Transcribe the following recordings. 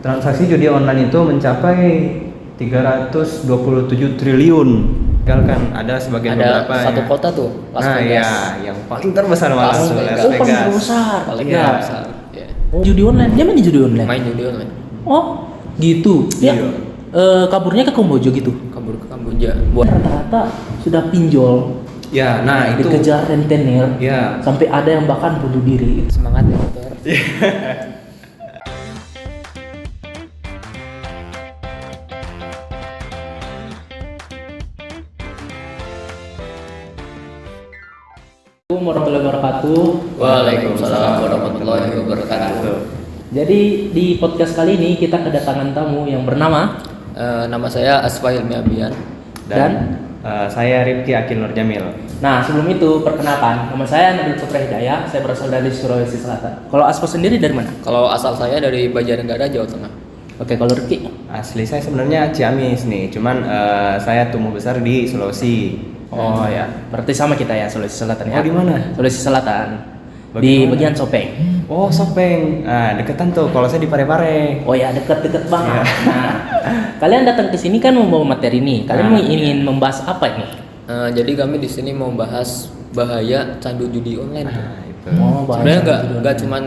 transaksi judi online itu mencapai 327 triliun. Kan ada sebagian ada beberapa satu kota tuh Las Vegas. ya yang paling terbesar malah Las tuh, Vegas. Las paling Vegas. besar. Paling Iya. besar. Ya. Judi online, dia main judi online. Main judi online. Oh, gitu. Ya. Iya. Kaburnya ke Kamboja gitu. Kabur ke Kamboja. Buat Rata-rata sudah pinjol, Ya, nah itu dikejar rentenir, ya. sampai ada yang bahkan bunuh diri. semangat ya motor. Assalamualaikum warahmatullahi wabarakatuh. Waalaikumsalam warahmatullahi wabarakatuh. Jadi di podcast kali ini kita kedatangan tamu yang bernama Nama saya Asfa Hilmi Abian. dan Saya Rifki Akil Nur Jamil. nah sebelum itu perkenalkan, nama saya Nabil Putra Hidayah, saya berasal dari Sulawesi Selatan. Kalau Aspa sendiri dari mana? Kalau asal saya dari Banjarnegara, Jawa Tengah. Oke, kalau Rifki? Asli saya sebenarnya Ciamis nih, cuman saya tumbuh besar di Sulawesi. Oh ya, berarti sama kita ya, Sulawesi Selatan ya. Oh, di mana? Sulawesi Selatan. Di Bagaimana? bagian Sopeng. Oh, Sopeng. Nah, deketan tuh. Kalau saya di Parepare. Oh ya, deket-deket banget. Iya. Nah, kalian datang ke sini kan membawa materi nih. Kalian Nah, ingin membahas apa ini? Jadi kami di sini mau bahas bahaya candu judi online. tuh. Nah, itu. Oh, bahas Sebenarnya judi nggak online. cuman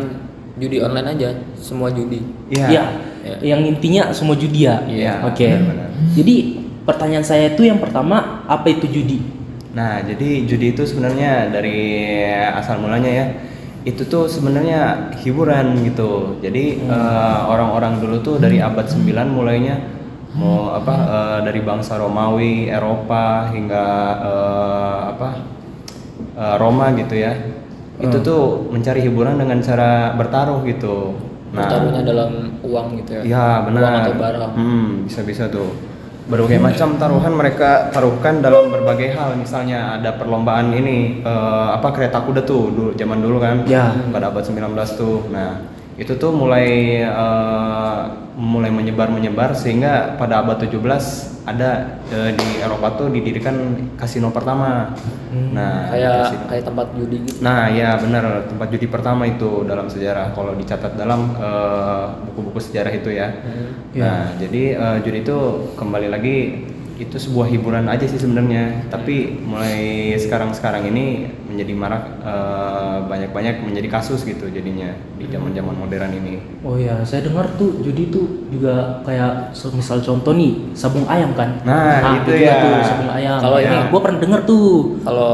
judi online aja, semua judi. Iya. Ya, Ya. yang intinya semua judi ya. Iya, Oke. benar-benar. Jadi pertanyaan saya itu yang pertama, apa itu judi? Nah, jadi judi itu sebenarnya dari asal mulanya ya, itu tuh sebenarnya hiburan gitu. Jadi orang-orang dulu tuh dari abad 9 mulainya mau dari bangsa Romawi, Eropa hingga Roma gitu ya. Itu tuh mencari hiburan dengan cara bertaruh gitu. Bertaruhnya dalam uang gitu ya. Ya benar. Uang atau barang. Bisa-bisa tuh. Berbagai macam taruhan mereka taruhkan dalam berbagai hal. Misalnya ada perlombaan ini kereta kuda tuh zaman dulu kan. Ya. Pada abad 19 tuh. Nah, itu tuh mulai menyebar sehingga pada abad 17 ada di Eropa tuh didirikan kasino pertama. Nah, Kayak tempat judi gitu. Nah, ya benar, tempat judi pertama itu dalam sejarah kalau dicatat dalam buku-buku sejarah itu ya. Nah, jadi judi itu kembali lagi itu sebuah hiburan aja sih sebenarnya, tapi mulai sekarang ini menjadi marak, banyak menjadi kasus gitu jadinya di zaman-zaman modern ini. Oh ya, saya dengar tuh judi tuh juga kayak misal contoh nih sabung ayam kan. Nah, itu juga ya. tuh sabung ayam. Kalau Ya, ini gua pernah denger tuh. Kalau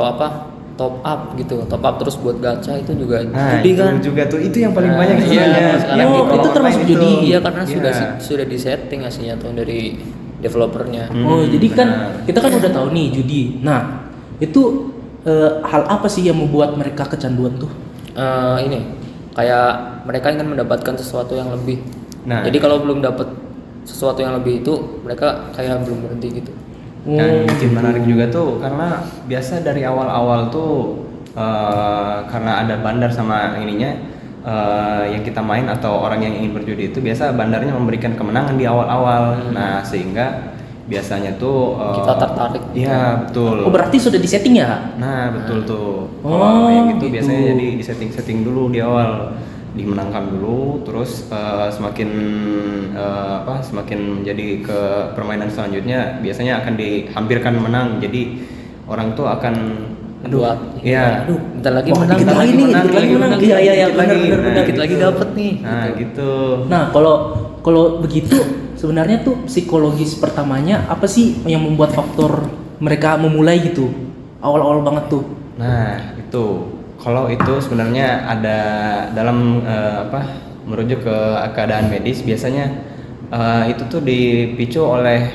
top up gitu, top up terus buat gacha itu juga Nah, judi itu kan. juga tuh itu yang paling Nah, banyak iya, sebenarnya. sekarang Yang gitu. di Itu online termasuk judi. Iya karena Iya. sudah disetting aslinya tuh dari developernya. Oh, jadi kan benar. kita kan udah tahu nih judi. Nah, itu hal apa sih yang membuat mereka kecanduan tuh? Ini kayak mereka ingin mendapatkan sesuatu yang lebih. Nah. Jadi kalau belum dapat sesuatu yang lebih itu mereka kayak belum berhenti gitu. Yang bikin menarik juga tuh karena biasa dari awal-awal tuh karena ada bandar sama ininya yang kita main atau orang yang ingin berjudi itu biasa bandarnya memberikan kemenangan di awal-awal. Nah, sehingga biasanya tuh Kita tertarik. Iya, betul. Oh, berarti sudah disetting ya? Nah, betul tuh. Oh, Kalau yang gitu gitu. biasanya jadi disetting dulu di awal, dimenangkan dulu, terus semakin menjadi ke permainan selanjutnya biasanya akan dihampirkan menang. Jadi orang tuh akan iya. Aduh, Bentar lagi wah, menang, dikit bentar lagi nih, menang, dikit lagi menang. Iya, iya, iya, dikit benar, lagi. benar, Nah, benar. dikit lagi dapet nih. Nah, gitu. Nah, kalau begitu sebenarnya tuh psikologis pertamanya apa sih yang membuat faktor mereka memulai gitu? Awal-awal banget tuh. Nah, itu. Kalau itu sebenarnya ada dalam merujuk ke keadaan medis biasanya itu tuh dipicu oleh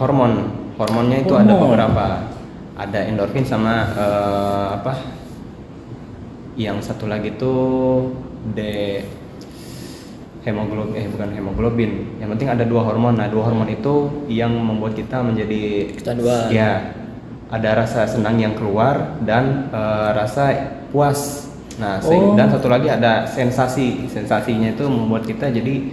hormon. Hormonnya itu ada Hormon. beberapa. Ada endorfin sama yang satu lagi tuh bukan hemoglobin. Yang penting ada dua hormon. Nah, dua hormon itu yang membuat kita menjadi Kecanduan. Ya, ada rasa senang yang keluar dan rasa puas. Nah, dan satu lagi ada sensasi. Sensasinya itu membuat kita jadi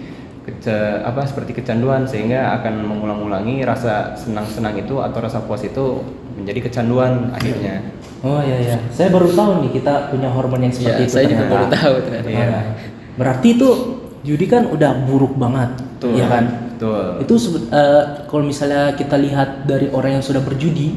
seperti kecanduan sehingga akan mengulang-ulangi rasa senang-senang itu atau rasa puas itu menjadi kecanduan akhirnya. Oh iya ya, saya baru tahu nih kita punya hormon yang seperti Iya, itu saya juga ternyata. baru tahu ternyata. Iya. Berarti itu judi kan udah buruk banget, Betul. ya kan? Betul. Itu kalau misalnya kita lihat dari orang yang sudah berjudi,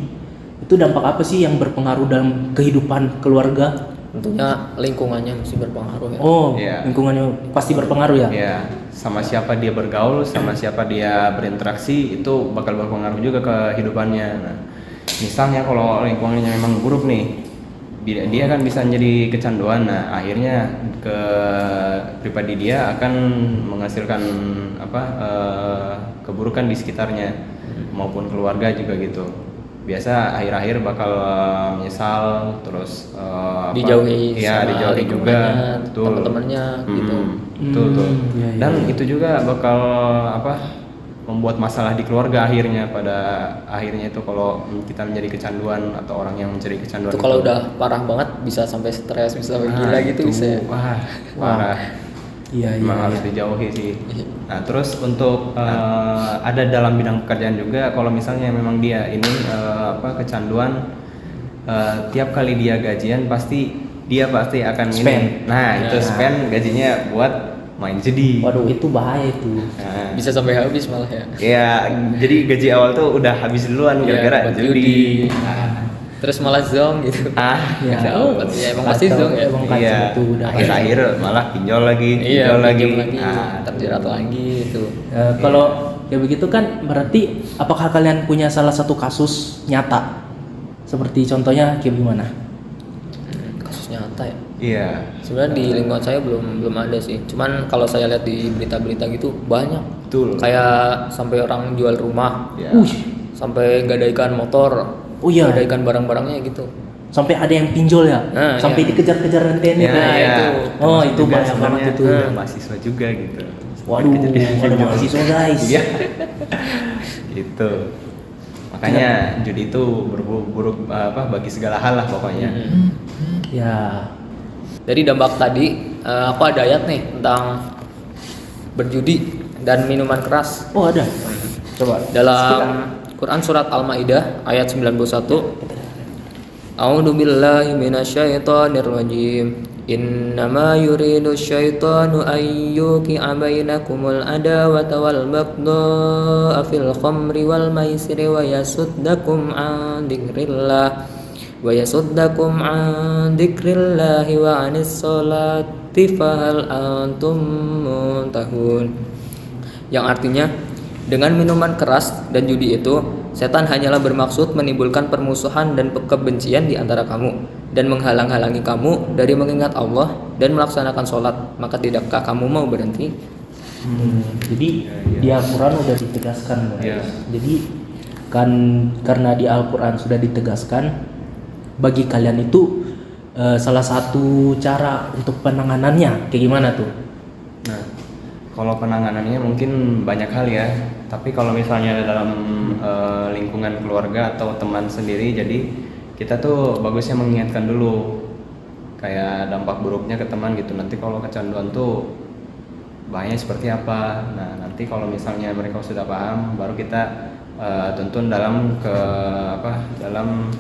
itu dampak apa sih yang berpengaruh dalam kehidupan keluarga? Tentunya lingkungannya mesti berpengaruh ya. Oh, Iya. lingkungannya pasti berpengaruh ya? Ya, sama siapa dia bergaul, sama siapa dia berinteraksi itu bakal berpengaruh juga ke kehidupannya. Nah, misalnya kalau lingkungannya memang buruk nih, dia kan bisa jadi kecanduan. Nah, akhirnya ke pribadi dia akan menghasilkan keburukan di sekitarnya maupun keluarga juga gitu. Biasa akhir-akhir bakal menyesal, terus Dijauhi ya sama dijauhi juga, lingkungannya, betul. teman-temannya gitu. Betul, betul. Iya, iya, Dan iya. itu juga bakal membuat masalah di keluarga akhirnya. Pada akhirnya itu kalau kita menjadi kecanduan atau orang yang menjadi kecanduan Itu kalau udah parah banget bisa sampai stres, bisa sampai gila gitu bisa ya. wah parah. Iya, iya. Memang harus iya. dijauhi sih. Nah, terus untuk ada dalam bidang pekerjaan juga, kalau misalnya memang dia ini kecanduan, tiap kali dia gajian dia pasti akan Spend. Nah, itu spend gajinya buat main judi. Waduh, itu bahaya itu. Nah, Bisa sampai habis malah ya. ya, jadi gaji awal tuh udah habis duluan Iya, gara-gara buat judi. judi. Terus malah zong gitu. Ya, Nggak dapet. Ya emang pasti kacau, zong ya. emang kacau Iya, itu udah. akhir-akhir malah pinjol lagi, Iya, pinjol lagi. pinjam lagi, Nah, terjerat lagi itu. Kalau kayak begitu kan berarti apakah kalian punya salah satu kasus nyata? Seperti contohnya kayak gimana? Kasus nyata ya. Iya. Sebenarnya di lingkungan saya belum ada sih. Cuman kalau saya lihat di berita-berita gitu banyak. Betul. Kayak sampai orang jual rumah, Ya. sampai gadaikan motor, Oh iya. gadaikan barang-barangnya gitu. Sampai ada yang pinjol ya? Nah, Sampai iya. dikejar-kejar rentenir. Ya, Nah, ya. itu. Oh, Termasuk itu juga banyak sebenarnya, banget itu. mahasiswa juga gitu. Waduh, Kejadian ada juga. mahasiswa guys. Iya. Itu. Makanya judi itu buruk bagi segala hal lah pokoknya. Ya. Dari dampak tadi, aku ada ayat nih tentang berjudi dan minuman keras. Oh, ada. Coba. Dalam Quran surat Al-Maidah ayat 91. A'udzu billahi minasyaitonir rajim. Innama yuridu syaitanu an yuqi'a bainakumul adawata wal baghdha'a fil khamri wal maisiri wa yasuddakum an dzikrillahi wa 'anis sholati fahal antum muntahun. Yang artinya, dengan minuman keras dan judi itu, setan hanyalah bermaksud menimbulkan permusuhan dan kebencian di antara kamu dan menghalang-halangi kamu dari mengingat Allah dan melaksanakan sholat. Maka tidakkah kamu mau berhenti? Jadi di Al-Quran udah ditegaskan, guys. Iya. Jadi kan karena di Al-Quran sudah ditegaskan, bagi kalian itu salah satu cara untuk penanganannya kayak gimana tuh? Nah, kalau penanganannya mungkin banyak hal ya. Tapi kalau misalnya dalam lingkungan keluarga atau teman sendiri, jadi kita tuh bagusnya mengingatkan dulu kayak dampak buruknya ke teman gitu. Nanti kalau kecanduan tuh bahayanya seperti apa. Nah, nanti kalau misalnya mereka sudah paham, baru kita tuntun dalam dalam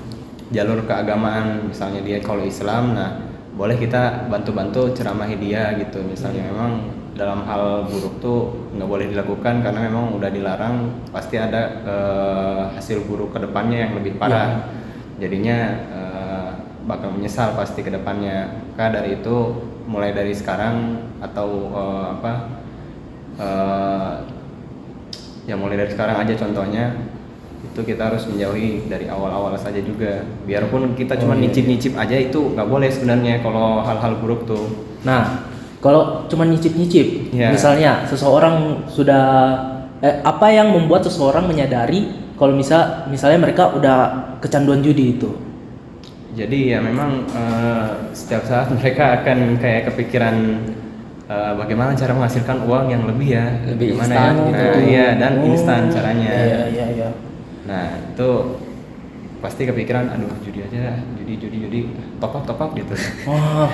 jalur keagamaan. Misalnya dia kalau Islam, nah boleh kita bantu-bantu ceramahi dia gitu. Misalnya memang dalam hal buruk tuh nggak boleh dilakukan karena memang udah dilarang, pasti ada hasil buruk kedepannya yang lebih parah. Jadinya bakal menyesal pasti kedepannya. Maka dari itu mulai dari sekarang atau ya mulai dari sekarang aja contohnya, itu kita harus menjauhi dari awal-awal saja juga. Biarpun kita cuma nyicip-nyicip aja, itu nggak boleh sebenarnya kalau hal-hal buruk tuh. Nah, kalau cuma nyicip-nyicip, Ya. misalnya seseorang sudah apa yang membuat seseorang menyadari kalau misalnya mereka udah kecanduan judi itu? Jadi ya memang setiap saat mereka akan kayak kepikiran bagaimana cara menghasilkan uang yang lebih ya, Lebih gimana instan ya? gitu. Nah, iya, dan Oh, instan caranya. Iya. Nah, itu pasti kepikiran, aduh judi aja, judi, top up gitu. Wah,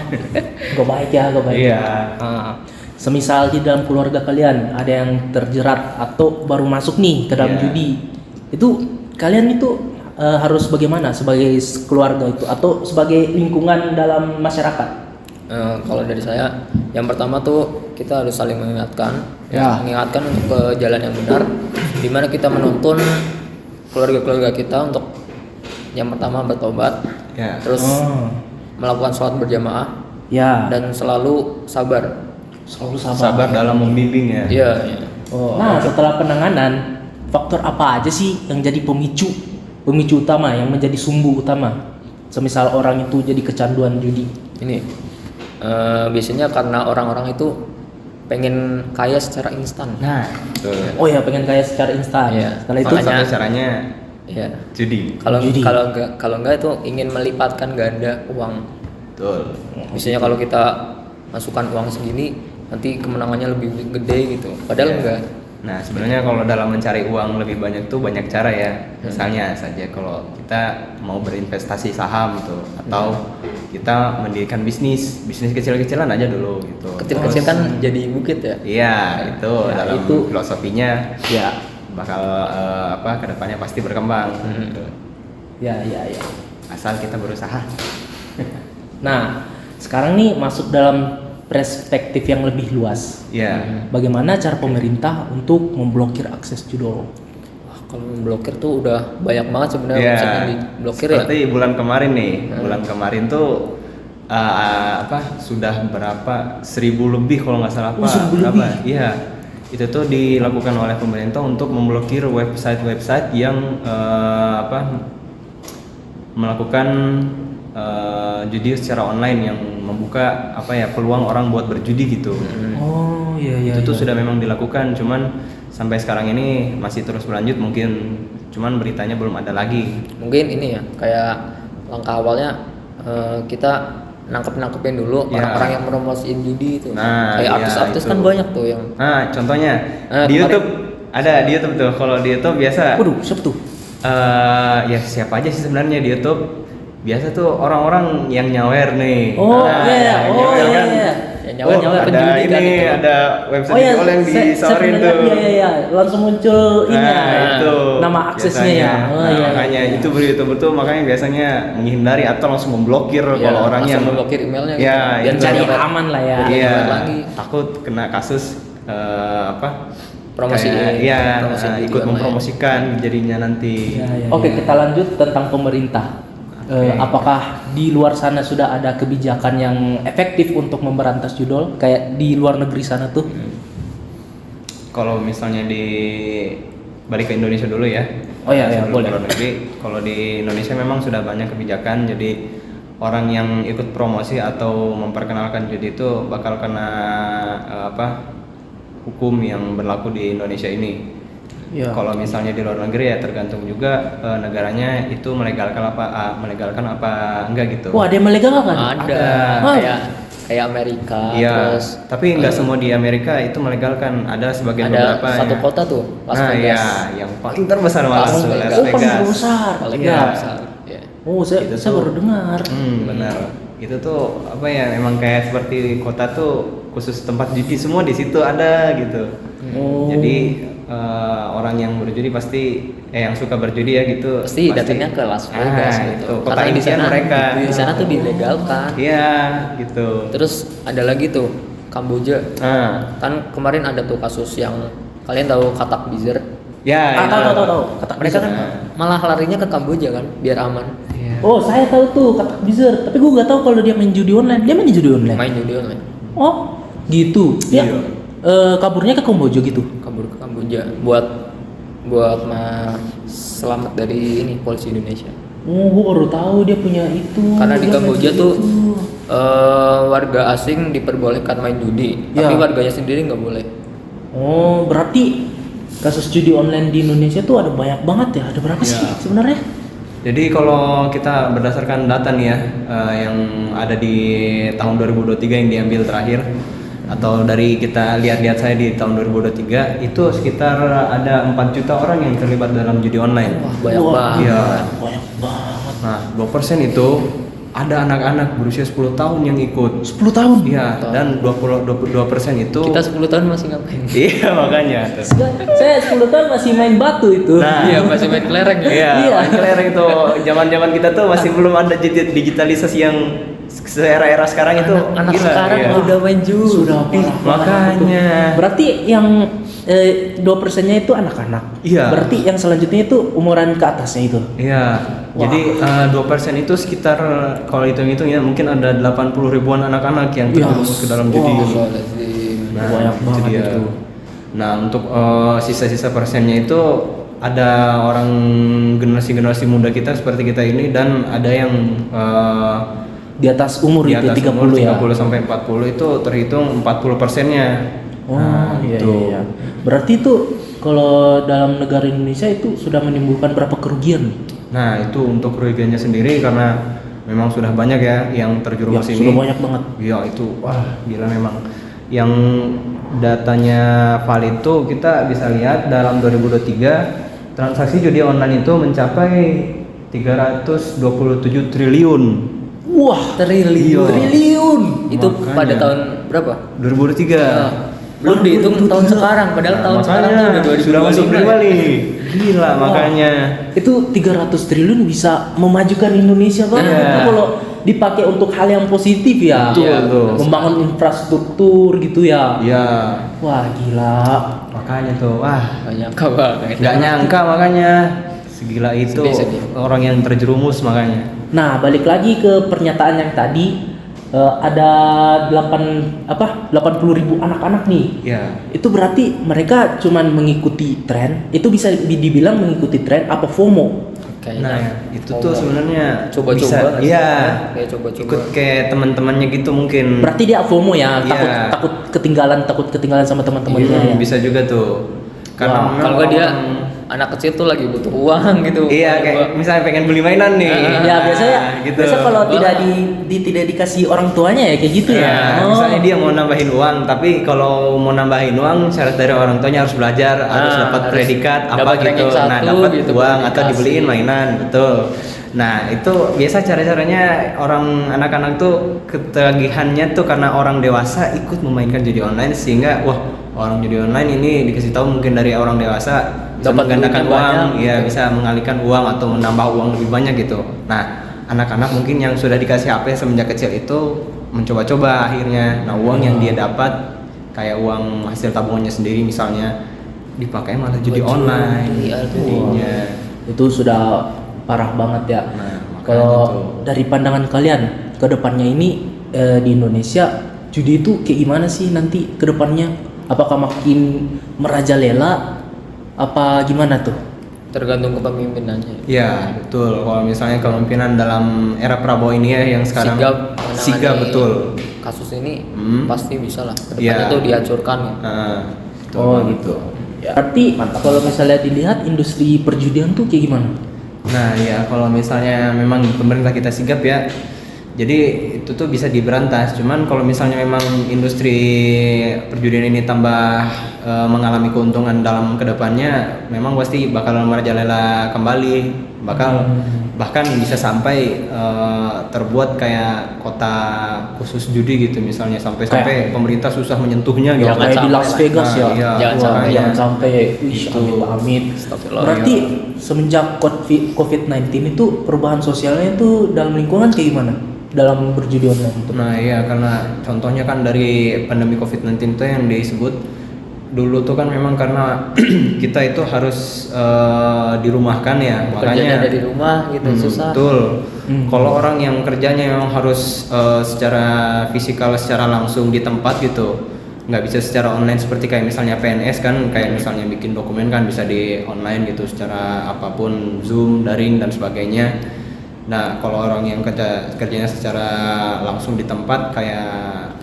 gak baik ya, gak baik. Iya. Ah, semisal di dalam keluarga kalian ada yang terjerat atau baru masuk nih ke dalam Iya. judi, itu kalian itu harus bagaimana sebagai keluarga itu atau sebagai lingkungan dalam masyarakat? Kalau dari saya Yang pertama tuh kita harus saling mengingatkan, Ya. mengingatkan untuk ke jalan yang benar, dimana kita menuntun keluarga-keluarga kita untuk yang pertama bertobat, Ya. terus Oh. melakukan sholat berjamaah Ya. dan selalu sabar. Selalu sabar. Sabar dalam membimbing ya. Iya. Iya. Oh, nah, setelah penanganan, faktor apa aja sih yang jadi pemicu utama, yang menjadi sumbu utama? Semisal orang itu jadi kecanduan judi. Ini biasanya karena orang-orang itu pengen kaya secara instan. Nah, betul. Oh ya, pengen kaya secara instan. Iya. Setelah itu Makanya- Satu caranya Ya. judi. Kalau Judi. kalau enggak itu ingin melipatkan ganda uang. Betul. Misalnya kalau kita masukkan uang segini, nanti kemenangannya lebih gede gitu. Padahal Iya. enggak. Nah, sebenarnya kalau dalam mencari uang lebih banyak tuh banyak cara ya. Misalnya saja kalau kita mau berinvestasi saham gitu atau kita mendirikan bisnis kecil-kecilan aja dulu gitu. Kecil-kecil Terus- kan jadi bukit ya. Iya, itu Ya, dalam itu- filosofinya ya, bakal kedepannya pasti berkembang. Gitu. ya. Asal kita berusaha. Nah, sekarang nih masuk dalam perspektif yang lebih luas. Iya. Bagaimana cara pemerintah untuk memblokir akses judul? Wah, kalau memblokir tuh udah banyak banget sebenarnya Iya. website yang diblokir ya. Seperti bulan kemarin nih, bulan kemarin tuh sudah berapa 1.000 lebih kalau nggak salah Oh, 1.000 berapa? lebih? Iya, itu tuh dilakukan oleh pemerintah untuk memblokir website yang melakukan judi secara online yang membuka peluang orang buat berjudi gitu. Oh iya. Itu tuh sudah memang dilakukan, cuman sampai sekarang ini masih terus berlanjut mungkin, cuman beritanya belum ada lagi. Mungkin ini ya kayak langkah awalnya kita nangkepin dulu Ya. orang-orang yang promosiin judi itu. Nah, Kayak iya, artis-artis itu. kan banyak tuh yang Nah, contohnya Nah, di kemarin- YouTube ada di YouTube tuh. Kalau di YouTube biasa, Waduh, siapa tuh? ya siapa aja sih sebenarnya di YouTube. Biasa tuh orang-orang yang nyawer nih. Oh Nah, iya, yang oh nyawer kan. iya. Ya, nyawer-nyawer ada penjudi kan ini, itu. ada website Oh ya, jual yang saya disorin pernah tuh. lihat, iya, langsung muncul ini Nah, ya, itu nama aksesnya ya. biasanya. Oh Nah, iya. makanya iya. itu betul makanya biasanya menghindari atau langsung memblokir Ya, kalau orang langsung yang memblokir emailnya gitu. Ya, Biar itu. nggak Cari nyawer. aman lah ya. Biar Iya, nyawer lagi. takut kena kasus Promosi promosi judi ikut online. mempromosikan jadinya nanti. Oke, kita lanjut tentang pemerintah. Apakah di luar sana sudah ada kebijakan yang efektif untuk memberantas judol kayak di luar negeri sana tuh? Kalau misalnya balik ke Indonesia dulu ya. Oh iya, iya, Sebelum boleh. ke luar negeri. Kalau di Indonesia memang sudah banyak kebijakan, jadi orang yang ikut promosi atau memperkenalkan judi itu bakal kena hukum yang berlaku di Indonesia ini. Iya. Kalau misalnya di luar negeri ya tergantung juga negaranya itu melegalkan apa enggak gitu. Wah, ada yang melegalkan? Ada Ah. kayak Amerika Iya, terus tapi nggak semua di Amerika itu melegalkan. Ada sebagian ada beberapa satu ya. kota tuh Las Nah, Vegas. iya, yang paling terbesar malah Las tuh, Vegas. Las Oh, paling Vegas. besar. Paling Iya. besar. Ya. Oh, saya Itu saya tuh. baru dengar. Benar. Itu tuh memang kayak seperti kota tuh khusus tempat judi semua di situ ada gitu. Oh. Jadi orang yang berjudi pasti yang suka berjudi ya gitu. Pasti datangnya ke Las Vegas gitu. Itu kota Karena di impian sana mereka. di sana tuh dilegalkan. Iya, gitu. Terus ada lagi tuh Kamboja. Ah, Kan kemarin ada tuh kasus yang kalian tahu Katak Bizer. ya. Ah, itu. tahu. Kata Mereka kan malah larinya ke Kamboja kan biar aman. Iya. Oh, saya tahu tuh kata Bizer, tapi gue nggak tahu kalau dia main judi online. Dia main judi online. Main judi online. Oh, gitu. Dia Iya. kaburnya ke Kamboja gitu. Kabur ke Kamboja buat selamat dari ini polisi Indonesia. Oh, gue baru tahu dia punya itu. Karena di Dia main Kamboja judi tuh itu. warga asing diperbolehkan main judi, Ya. tapi warganya sendiri nggak boleh. Oh, berarti kasus judi online di Indonesia tuh ada banyak banget ya. Ada berapa sih Ya. sebenarnya? Jadi kalau kita berdasarkan data nih ya yang ada di tahun 2023 yang diambil terakhir atau dari kita lihat-lihat saya di tahun 2023 itu sekitar ada 4 juta orang yang terlibat dalam judi online. Wah, banyak Wah, banget. Iya. Banyak banget. Nah, 2% itu ada anak-anak berusia 10 tahun yang ikut. 10 tahun. Iya, dan 22% itu Kita 10 tahun masih ngapain? iya makanya. Saya 10 tahun masih main batu itu. Nah, Iya, masih main kelereng ya. Iya, Iya. kelereng itu zaman-zaman kita tuh masih belum ada digitalisasi yang se-era sekarang itu anak gila, sekarang iya. udah main judi. Sudah parah Makanya. Berarti yang 2%-nya itu anak-anak. Iya. Berarti yang selanjutnya itu umuran ke atasnya itu. Iya, jadi 2% itu sekitar kalau hitung-hitung ya mungkin ada 80 ribuan anak-anak yang terjerumus ke dalam judi. Nah, Banyak itu banget dia. itu. Nah, untuk sisa-sisa persennya itu ada orang generasi-generasi muda kita seperti kita ini dan ada yang Di atas umur di itu atas 30 umur ya. 30 sampai 40 itu terhitung 40%-nya. Oh Nah, iya, itu. iya. Berarti itu kalau dalam negara Indonesia itu sudah menimbulkan berapa kerugian? Nah, itu untuk kerugiannya sendiri karena memang sudah banyak ya yang terjerumus Ya, ini. sudah banyak banget. Iya, itu wah gila memang. Yang datanya valid itu kita bisa lihat dalam 2023 transaksi judi online itu mencapai 327 triliun. Wah, triliun. Itu Makanya. pada tahun berapa? 2023. Belum dihitung tahun sekarang, padahal Nah, tahun sekarang tuh udah 2025. sudah masuk ya. kembali. Gila makanya. Itu 300 triliun bisa memajukan Indonesia banget. Iya. Itu kalau dipakai untuk hal yang positif ya. Betul, Iya, betul. Membangun infrastruktur gitu ya. Iya. Wah, gila. Makanya tuh, wah Banyak kabar. nggak nyangka makanya segila itu Sedih. orang yang terjerumus makanya. Nah, balik lagi ke pernyataan yang tadi ada 80 ribu anak-anak nih. Iya. Itu berarti mereka cuman mengikuti tren. Itu bisa dibilang mengikuti tren apa FOMO? Kayaknya. Nah, itu tuh sebenarnya Coba-coba bisa, nggak sih? iya. Kayak coba-coba. Ikut kayak teman-temannya gitu mungkin. Berarti dia FOMO ya, Iya. takut ketinggalan sama teman-temannya ya. Bisa juga tuh. Karena Wah, memang Kalau nggak dia orang- anak kecil tuh lagi butuh uang gitu. iya kayak misalnya pengen beli mainan nih. Ya biasanya gitu. biasa kalau tidak dikasih orang tuanya ya kayak gitu ya. Ya, Oh. misalnya dia mau nambahin uang, tapi kalau mau nambahin uang syarat dari orang tuanya harus belajar, harus dapat harus predikat apa dapat gitu. ranking Nah, satu dapat gitu, uang baru atau dikasih. dibeliin mainan, betul. Nah, itu biasa cara-caranya orang anak-anak tuh ketagihannya tuh karena orang dewasa ikut memainkan judi online sehingga wah, orang judi online ini dikasih tahu mungkin dari orang dewasa bisa Dapat menggandakan duitnya uang, banyak, ya gitu. bisa mengalihkan uang atau menambah uang lebih banyak gitu. Nah, anak-anak mungkin yang sudah dikasih HP semenjak kecil itu mencoba-coba akhirnya. Nah, uang yang dia dapat kayak uang hasil tabungannya sendiri misalnya dipakai malah judi online Iya, jadinya. Itu sudah parah banget ya. Nah, makanya Kalau tuh. dari pandangan kalian ke depannya ini di Indonesia judi itu kayak gimana sih nanti ke depannya? Apakah makin merajalela apa gimana tuh? Tergantung kepemimpinannya. Ya, betul. Kalau misalnya kepemimpinan dalam era Prabowo ini ya yang sekarang Sigap menangani betul. kasus ini Hmm. pasti bisa lah. Kedepannya Iya. tuh dihancurkan ya. Betul Oh banget. gitu. Ya. Berarti kalau misalnya dilihat industri perjudian tuh kayak gimana? Nah ya kalau misalnya memang pemerintah kita sigap ya, jadi itu tuh bisa diberantas. Cuman kalau misalnya memang industri perjudian ini tambah mengalami keuntungan dalam kedepannya, memang pasti bakal merajalela kembali, bahkan bisa sampai terbuat kayak kota khusus judi gitu misalnya sampai pemerintah susah menyentuhnya gitu. Jangan Kayak di Las sampai Vegas lah. ya. Nah, iya, jangan Wah, sampai. jangan sampai. Itu. Amit. Astagfirullah. Berarti semenjak COVID-19 itu perubahan sosialnya itu dalam lingkungan kayak gimana? Dalam berjudi online itu. Nah iya karena contohnya kan dari pandemi COVID-19 itu yang disebut dulu tuh kan memang karena kita itu harus dirumahkan ya, Kerjanya makanya dari rumah gitu susah. betul. Hmm. Kalau orang yang kerjanya memang harus secara fisikal, secara langsung di tempat gitu, nggak bisa secara online seperti kayak misalnya PNS kan, kayak misalnya bikin dokumen kan bisa di online gitu secara apapun, Zoom, daring dan sebagainya. Nah kalau orang yang kerjanya secara langsung di tempat kayak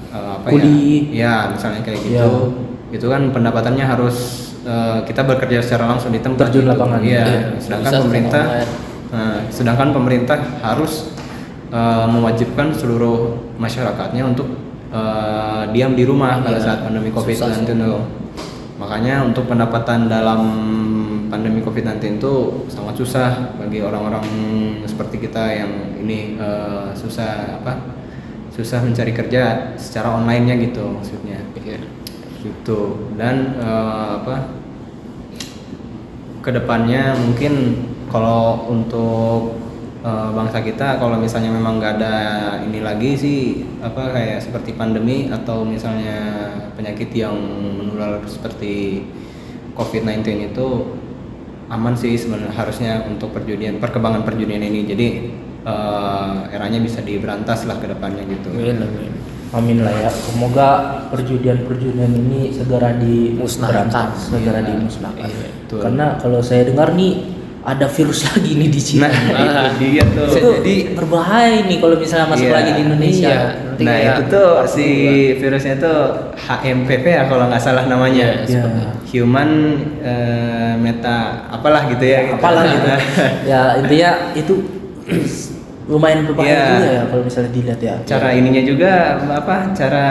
apa Kuli. ya misalnya kayak gitu, itu kan pendapatannya harus kita bekerja secara langsung di tempat Terjun gitu. lapangan. Iya. Iya, Sedangkan bisa pemerintah online. sedangkan pemerintah harus mewajibkan seluruh masyarakatnya untuk diam di rumah pada Iya. saat pandemi Susah COVID-19 sih. itu. Makanya untuk pendapatan dalam pandemi COVID-19 itu sangat susah bagi orang-orang seperti kita yang ini susah mencari kerja secara online-nya gitu maksudnya. Iya. Gitu. Dan kedepannya mungkin kalau untuk bangsa kita kalau misalnya memang nggak ada ini lagi sih apa kayak seperti pandemi atau misalnya penyakit yang menular seperti COVID-19 itu aman sih sebenarnya harusnya untuk perkembangan perjudian ini. Jadi eranya bisa diberantas lah ke depannya gitu. Amin lah ya. Semoga perjudian ini segera Musnahkan. segera dimusnahkan. Betul. Karena kalau saya dengar nih ada virus lagi nih di Cina. Nah, itu dia tuh. Itu berbahaya nih kalau misalnya masuk lagi di Indonesia. Nanti Nah kayak itu tuh si virusnya tuh HMPV ya kalau nggak salah namanya. Ya. Human meta apalah gitu ya. Apalah gitu. Ya intinya itu lumayan berbahaya Iya. juga ya kalau misalnya dilihat ya. Cara ininya juga apa? Cara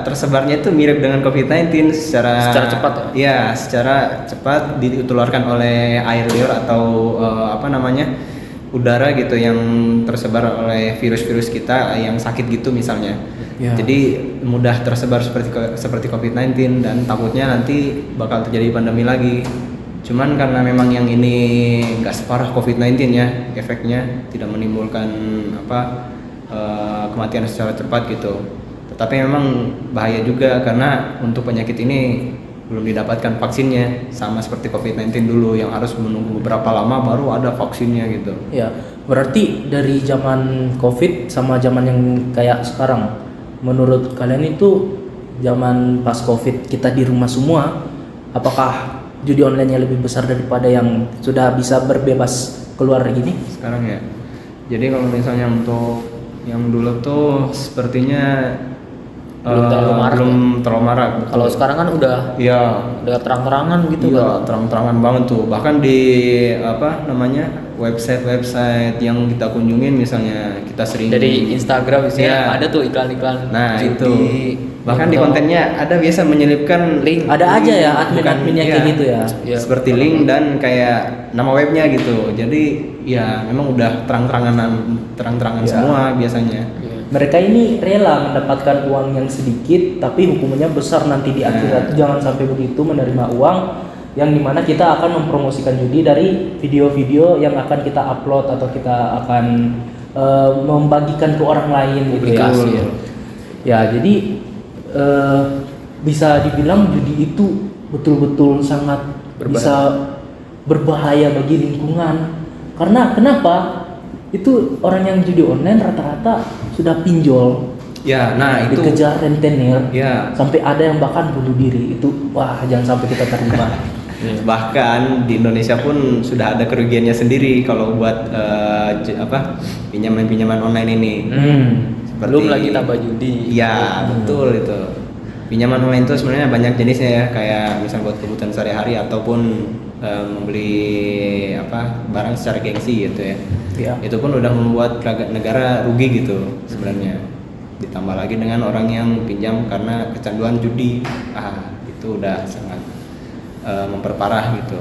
tersebarnya itu mirip dengan COVID-19 secara cepat ya? Iya, secara cepat ditularkan oleh air liur atau apa namanya? Udara gitu yang tersebar oleh virus-virus kita yang sakit gitu misalnya. Ya. Jadi mudah tersebar seperti COVID-19 dan takutnya nanti bakal terjadi pandemi lagi. Cuman karena memang yang ini nggak separah COVID-19 ya, efeknya tidak menimbulkan apa kematian secara cepat gitu. Tetapi memang bahaya juga karena untuk penyakit ini belum didapatkan vaksinnya, sama seperti COVID-19 dulu yang harus menunggu beberapa lama baru ada vaksinnya gitu. Ya, berarti dari zaman COVID sama zaman yang kayak sekarang, menurut kalian itu zaman pas COVID kita di rumah semua, apakah judi online-nya lebih besar daripada yang sudah bisa berbebas keluar gini? Sekarang ya. Jadi kalau misalnya untuk yang dulu tuh sepertinya Belum terlalu marak belum terlalu marak. Betul. Kalau sekarang kan udah Iya. terang-terangan gitu Iya, kan. terang-terangan banget tuh. Bahkan di apa namanya website yang kita kunjungin misalnya kita sering Dari Instagram misalnya Iya. ada tuh iklan-iklan Nah judi, itu bahkan di gitu. kontennya ada biasa menyelipkan Link. Ada aja ya bukan- admin-adminnya iya, kayak gitu ya. Iya. seperti link dan kayak nama webnya gitu. Jadi ya memang udah terang-terangan Iya. semua biasanya. Iya. Mereka ini rela mendapatkan uang yang sedikit tapi hukumannya besar nanti di akhirat. Jangan sampai begitu menerima uang yang dimana kita akan mempromosikan judi dari video-video yang akan kita upload atau kita akan membagikan ke orang lain gitu ya. Publikasi, ya. Ya, jadi bisa dibilang judi itu betul-betul sangat Berbahaya. bisa berbahaya bagi lingkungan. Karena kenapa? Itu orang yang judi online rata-rata sudah pinjol, Ya, nah itu dikejar rentenir, ya sampai ada yang bahkan bunuh diri. Itu wah, jangan sampai kita terlibat. bahkan di Indonesia pun sudah ada kerugiannya sendiri kalau buat pinjaman online ini. Seperti- Belum lagi tambah judi. Iya, betul itu. Pinjaman online itu sebenarnya banyak jenisnya ya, kayak misal buat kebutuhan sehari-hari ataupun membeli barang secara gengsi gitu ya. Ya. Itu pun udah membuat negara rugi gitu sebenarnya. Ditambah lagi dengan orang yang pinjam karena kecanduan judi, itu udah sangat memperparah gitu.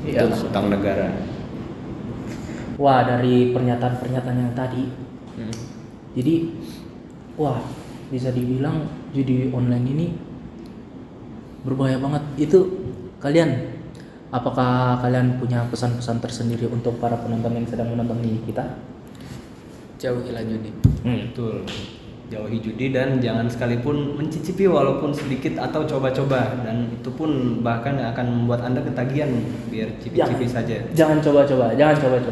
Iya. Itu utang negara. Wah, dari pernyataan-pernyataan yang tadi, jadi wah, bisa dibilang judi online ini berbahaya banget. Itu apakah kalian punya pesan-pesan tersendiri untuk para penonton yang sedang menonton kita? Jauhilah judi. Betul. Jauhi judi dan jangan sekalipun mencicipi walaupun sedikit atau coba-coba, dan itu pun bahkan akan membuat Anda ketagihan biar cipi-cipi saja. Jangan coba-coba. Jangan coba,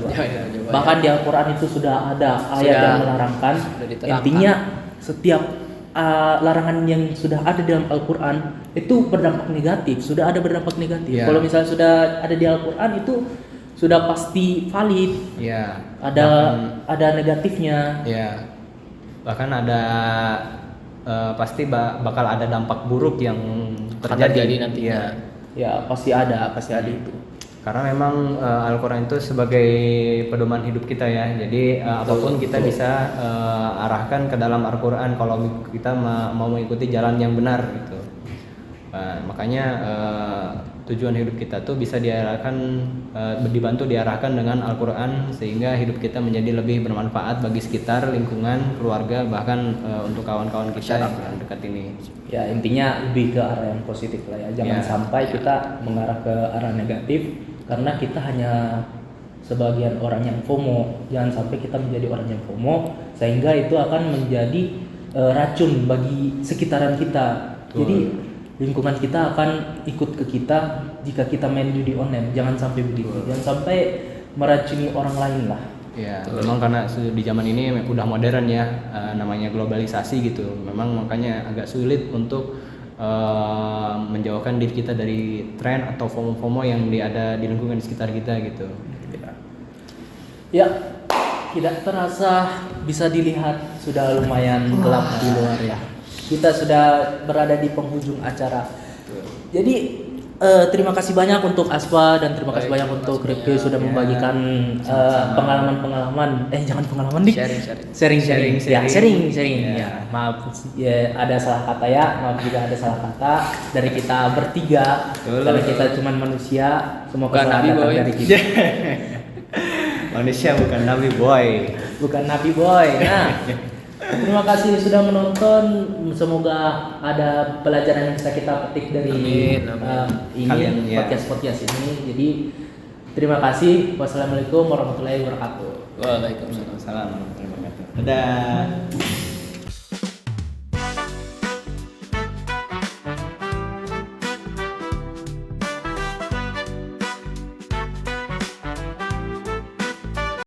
Bahkan di Al-Quran itu sudah ada ayat Sudah. yang melarangkan. Sudah diterangkan. Intinya setiap larangan yang sudah ada dalam Al-Quran itu berdampak negatif. Sudah ada berdampak negatif. Iya. Kalau misalnya sudah ada di Al-Quran itu sudah pasti valid. Ya. Ada negatifnya. Ya. Bahkan ada pasti bakal ada dampak buruk yang terjadi nanti. Ya. Ya pasti ada itu. Karena memang Al-Quran itu sebagai pedoman hidup kita ya. Jadi apapun kita bisa arahkan ke dalam Al-Quran kalau kita mau mengikuti jalan yang benar gitu. Makanya tujuan hidup kita tuh bisa dibantu diarahkan dengan Al-Quran sehingga hidup kita menjadi lebih bermanfaat bagi sekitar, lingkungan, keluarga, bahkan untuk kawan-kawan kita yang dekat ini. Ya intinya lebih ke arah yang positif lah ya. Jangan Ya. sampai kita mengarah ke arah negatif karena kita hanya sebagian orang yang FOMO. Jangan sampai kita menjadi orang yang FOMO sehingga itu akan menjadi racun bagi sekitaran kita. Betul. Jadi lingkungan kita akan ikut ke kita jika kita main judi online. Jangan sampai begitu. Jangan sampai meracuni orang lain lah. Ya, memang karena di zaman ini udah modern ya, namanya globalisasi gitu. Memang makanya agak sulit untuk menjauhkan diri kita dari tren atau FOMO-FOMO yang ada di lingkungan di sekitar kita gitu. Ya, tidak terasa bisa dilihat sudah lumayan gelap di luar ya. Kita sudah berada di penghujung acara. Jadi terima kasih banyak untuk Aspa dan terima kasih banyak untuk Rifki sudah membagikan pengalaman-pengalaman. Jangan pengalaman nih. Sharing. Ya, maaf ya ada salah kata ya. Maaf juga ada salah kata dari kita bertiga. Karena kita cuma manusia. Semoga Nabi datang boy. dari kita. Manusia bukan nabi boy. Bukan Nabi boy. Nah, terima kasih sudah menonton. Semoga ada pelajaran yang bisa kita petik dari ini Kalian, ya. podcast ini. Jadi terima kasih. Wassalamualaikum warahmatullahi wabarakatuh. Waalaikumsalam. Assalamualaikum warahmatullahi wabarakatuh. Dadah.